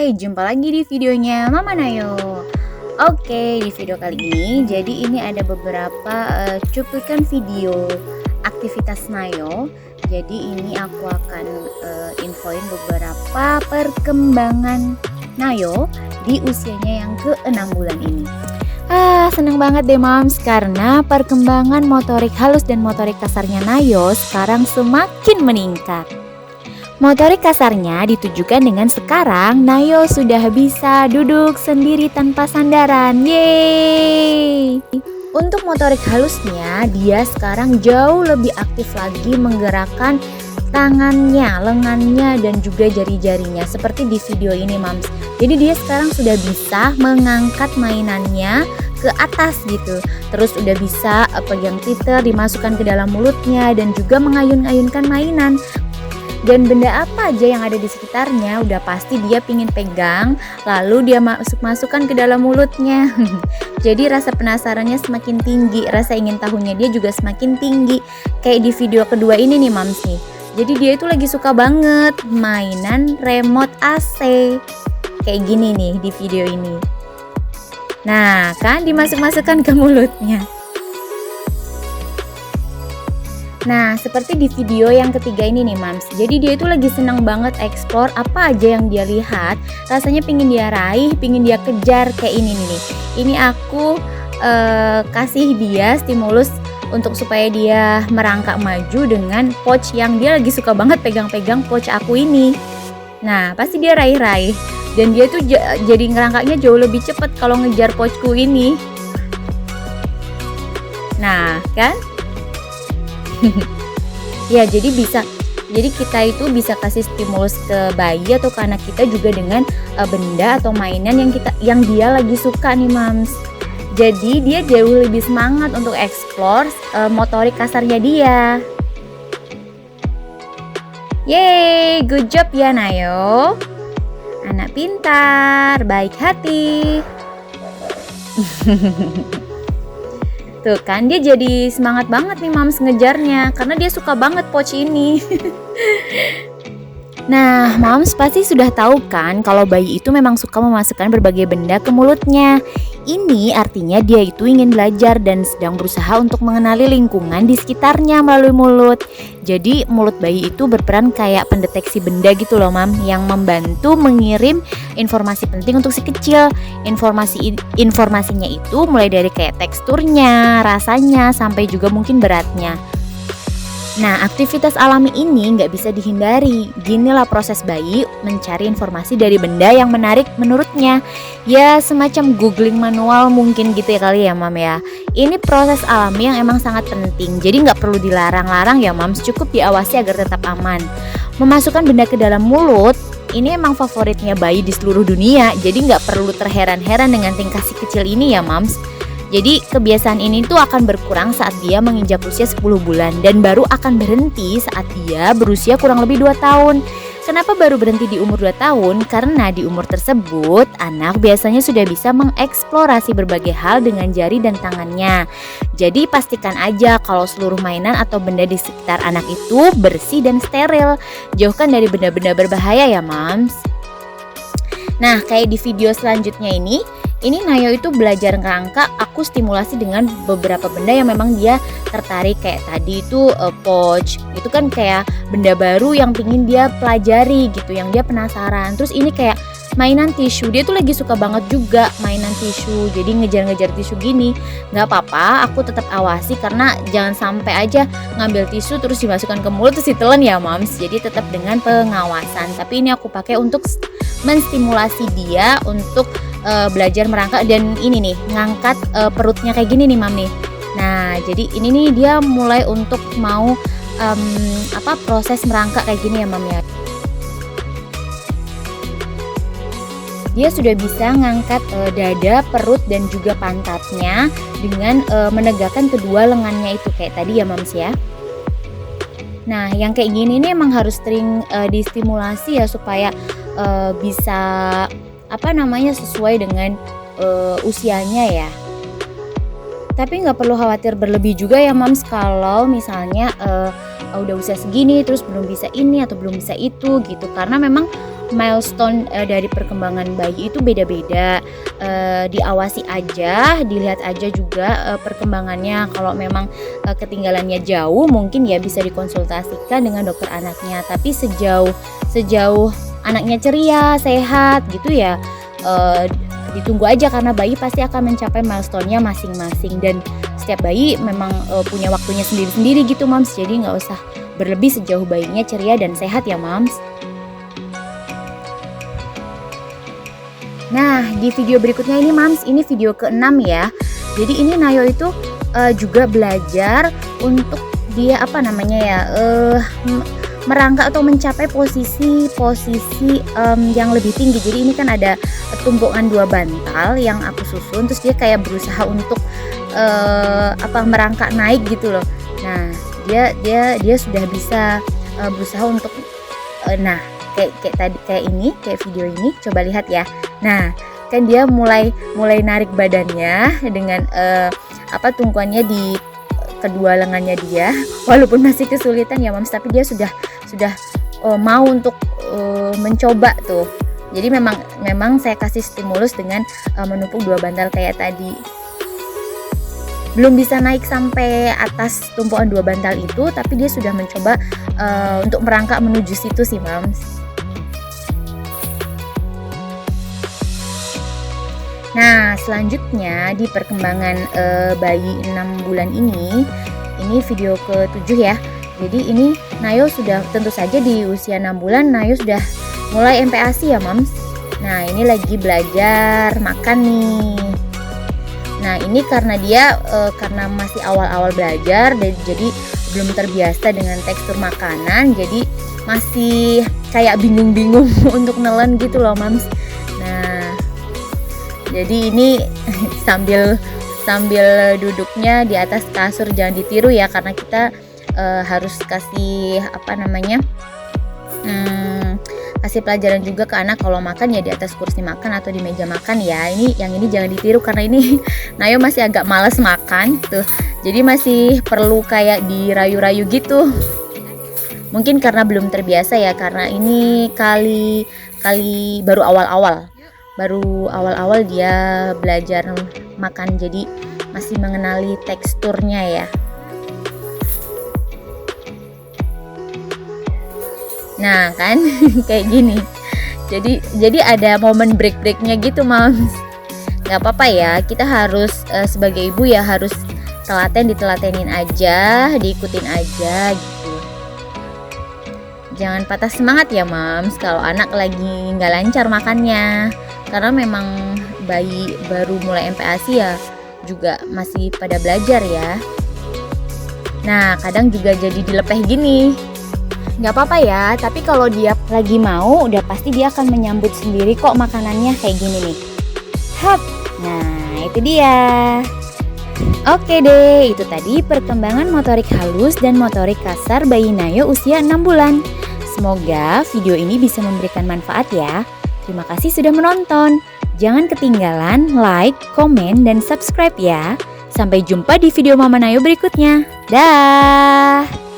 Hai, jumpa lagi di videonya Mama Nayo. Oke, di video kali ini jadi ini ada beberapa cuplikan video aktivitas Nayo. Jadi ini aku akan infoin beberapa perkembangan Nayo di usianya yang ke-6 bulan ini. Seneng banget deh Moms, karena perkembangan motorik halus dan motorik kasarnya Nayo sekarang semakin meningkat. Motorik kasarnya ditujukan dengan sekarang Nayo sudah bisa duduk sendiri tanpa sandaran. Yeay! Untuk motorik halusnya, dia sekarang jauh lebih aktif lagi menggerakkan tangannya, lengannya, dan juga jari-jarinya seperti di video ini Moms. Jadi dia sekarang sudah bisa mengangkat mainannya ke atas gitu. Terus udah bisa pegang titer, dimasukkan ke dalam mulutnya, dan juga mengayun-ayunkan mainan. Dan benda apa aja yang ada di sekitarnya udah pasti dia pingin pegang, lalu dia masukkan ke dalam mulutnya. Jadi rasa penasarannya semakin tinggi, rasa ingin tahunya dia juga semakin tinggi. Kayak di video kedua ini nih Mams nih. Jadi dia itu lagi suka banget mainan remote AC. Kayak gini nih di video ini. Nah kan dimasukkan ke mulutnya. Nah, seperti di video yang ketiga ini nih Mams. Jadi dia itu lagi senang banget explore apa aja yang dia lihat. Rasanya pingin dia raih, pingin dia kejar. Kayak ini nih. Ini aku kasih dia stimulus untuk supaya dia merangkak maju dengan pouch yang dia lagi suka banget pegang-pegang pouch aku ini. Nah, pasti dia raih-raih. Dan dia tuh jadi ngerangkaknya jauh lebih cepat kalau ngejar pouchku ini. Nah, kan? Ya, jadi kita itu bisa kasih stimulus ke bayi atau ke anak kita juga dengan benda atau mainan yang dia lagi suka nih Mams. Jadi dia jauh lebih semangat untuk explore motorik kasarnya dia. Yeay, good job ya Nayo. Anak pintar, baik hati. Tuh kan dia jadi semangat banget nih Mams ngejarnya karena dia suka banget pouch ini. Nah, Mams pasti sudah tahu kan kalau bayi itu memang suka memasukkan berbagai benda ke mulutnya. Ini artinya dia itu ingin belajar dan sedang berusaha untuk mengenali lingkungan di sekitarnya melalui mulut. Jadi mulut bayi itu berperan kayak pendeteksi benda gitu loh Mam, yang membantu mengirim informasi penting untuk si kecil. Informasinya itu mulai dari kayak teksturnya, rasanya, sampai juga mungkin beratnya. Nah, aktivitas alami ini nggak bisa dihindari. Ginilah proses bayi mencari informasi dari benda yang menarik menurutnya. Ya, semacam googling manual mungkin gitu ya kali ya Mam ya. Ini proses alami yang emang sangat penting. Jadi nggak perlu dilarang-larang ya Mams, cukup diawasi agar tetap aman. Memasukkan benda ke dalam mulut, ini emang favoritnya bayi di seluruh dunia. Jadi nggak perlu terheran-heran dengan tingkah si kecil ini ya Mams. Jadi kebiasaan ini tuh akan berkurang saat dia menginjak usia 10 bulan dan baru akan berhenti saat dia berusia kurang lebih 2 tahun. Kenapa baru berhenti di umur 2 tahun? Karena di umur tersebut anak biasanya sudah bisa mengeksplorasi berbagai hal dengan jari dan tangannya. Jadi pastikan aja kalau seluruh mainan atau benda di sekitar anak itu bersih dan steril. Jauhkan dari benda-benda berbahaya ya Mams. Nah, kayak di video selanjutnya ini Nayo itu belajar ngerangkak, aku stimulasi dengan beberapa benda yang memang dia tertarik. Kayak tadi itu pouch, itu kan kayak benda baru yang pingin dia pelajari gitu, yang dia penasaran. Terus ini kayak mainan tisu, dia tuh lagi suka banget juga mainan tisu. Jadi ngejar-ngejar tisu gini. Gak apa-apa, aku tetap awasi karena jangan sampai aja ngambil tisu terus dimasukkan ke mulut terus ditelan ya Mams. Jadi tetap dengan pengawasan. Tapi ini aku pakai untuk menstimulasi dia untuk belajar merangkak dan ini nih ngangkat perutnya kayak gini nih Mam nih. Nah, jadi ini nih dia mulai untuk mau proses merangkak kayak gini ya Mam ya. Dia sudah bisa ngangkat dada, perut, dan juga pantatnya dengan menegakkan kedua lengannya itu kayak tadi ya Mams ya. Nah, yang kayak gini nih emang harus sering distimulasi ya supaya bisa sesuai dengan usianya ya. Tapi nggak perlu khawatir berlebih juga ya Mams kalau misalnya udah usia segini terus belum bisa ini atau belum bisa itu gitu, karena memang milestone dari perkembangan bayi itu beda-beda. Diawasi aja, dilihat aja juga perkembangannya. Kalau memang ketinggalannya jauh, mungkin ya bisa dikonsultasikan dengan dokter anaknya. Tapi sejauh anaknya ceria, sehat gitu ya, ditunggu aja karena bayi pasti akan mencapai milestone-nya masing-masing. Dan setiap bayi memang punya waktunya sendiri-sendiri gitu Mams. Jadi nggak usah berlebih sejauh bayinya ceria dan sehat ya Mams. Nah, di video berikutnya ini Mams, ini video ke-6 ya. Jadi ini Nayo itu juga belajar untuk dia merangkak atau mencapai posisi yang lebih tinggi. Jadi ini kan ada tumpukan 2 bantal yang aku susun, terus dia kayak berusaha untuk merangkak naik gitu loh. Nah, dia sudah bisa berusaha untuk kayak video ini, coba lihat ya. Nah, kan dia mulai narik badannya dengan tumpuannya di kedua lengannya dia, walaupun masih kesulitan ya Mams, tapi dia sudah mau untuk mencoba tuh. Jadi memang saya kasih stimulus dengan menumpuk 2 bantal kayak tadi. Belum bisa naik sampai atas tumpukan 2 bantal itu, tapi dia sudah mencoba untuk merangkak menuju situ sih Mams. Nah, selanjutnya di perkembangan bayi 6 bulan ini video ke-7 ya. Jadi ini Nayo sudah, tentu saja di usia 6 bulan Nayo sudah mulai MPASI ya Mams. Nah, ini lagi belajar makan nih. Nah, ini karena dia karena masih awal-awal belajar dan jadi belum terbiasa dengan tekstur makanan, jadi masih kayak bingung-bingung untuk nelen gitu loh Mams. Nah, jadi ini sambil duduknya di atas kasur, jangan ditiru ya, karena kita harus kasih kasih pelajaran juga ke anak kalau makan ya di atas kursi makan atau di meja makan ya. Yang ini jangan ditiru karena ini Nayo masih agak malas makan tuh. Jadi masih perlu kayak dirayu-rayu gitu. Mungkin karena belum terbiasa ya, karena ini kali baru awal-awal dia belajar makan, jadi masih mengenali teksturnya ya. Nah kan kayak gini. Jadi ada momen break-breaknya gitu Mams. Gak apa-apa ya, kita harus sebagai ibu ya harus ditelatenin aja, diikutin aja gitu. Jangan patah semangat ya Mams kalau anak lagi gak lancar makannya, karena memang bayi baru mulai MPASI ya juga masih pada belajar ya. Nah, kadang juga jadi dilepeh gini. Gak apa-apa ya, tapi kalau dia lagi mau, udah pasti dia akan menyambut sendiri kok makanannya kayak gini nih. Hap, nah itu dia. Oke deh, itu tadi perkembangan motorik halus dan motorik kasar bayi Nayo usia 6 bulan. Semoga video ini bisa memberikan manfaat ya. Terima kasih sudah menonton. Jangan ketinggalan like, komen, dan subscribe ya. Sampai jumpa di video Mama Nayo berikutnya. Dah.